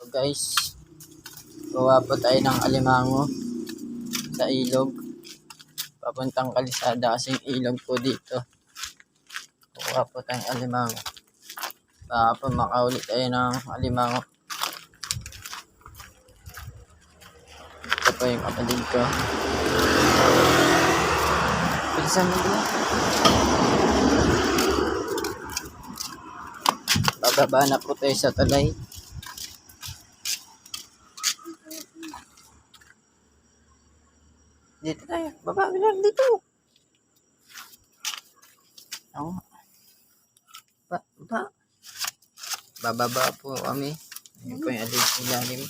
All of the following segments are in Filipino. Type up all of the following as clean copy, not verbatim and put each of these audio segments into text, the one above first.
So guys, gawa po tayo ng alimango sa ilog. Papuntang Kalsada kasing ilog po dito. Gawa po tayong alimango. Baka po makauli tayo ng alimango. Ito po yung kapatid ko. Bilisan mo dito. Bababa na po tayo sa tulay. Dito tayo. Baba lang dito. Oo. Bababa po kami. Yun po yung ilalim.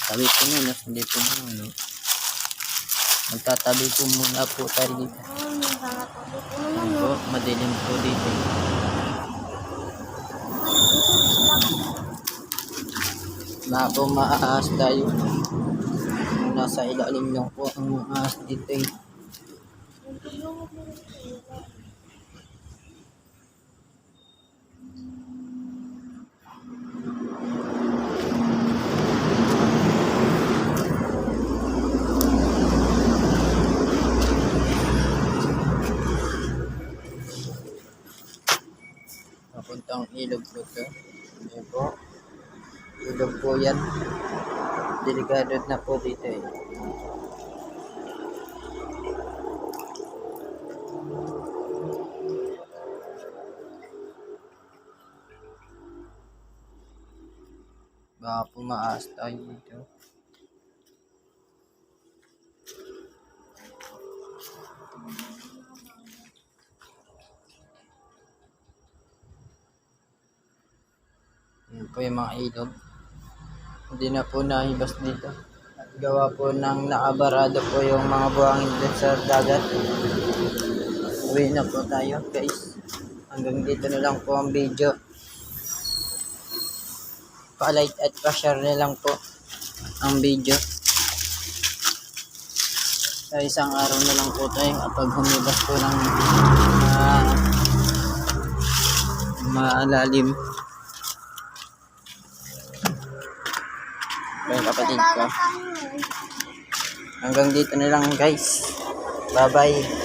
Tabi po muna. Hindi po muna. Magtatabi po muna po tayo dito. Yan po. Madilim po dito. Baka po maaas tayo. Nasa ilalim lang po ang maas dito eh. Papuntang ilog po ito. Ayan po. Ilog po yan. Delikado na po dito eh. Baka pumaas tayo dito. Yan po yung mga ilog. Hindi na po nahibas dito. At gawa po ng nakabarado po yung mga buhangin dito sa dagat. Uwi na po tayo guys. Hanggang dito na lang po ang video. Pa-like at pa-share na lang po ang video. Sa isang araw na lang po tayo kapag humibas po ng malalim. Yung kapatid ko. Hanggang dito na lang guys. Bye bye.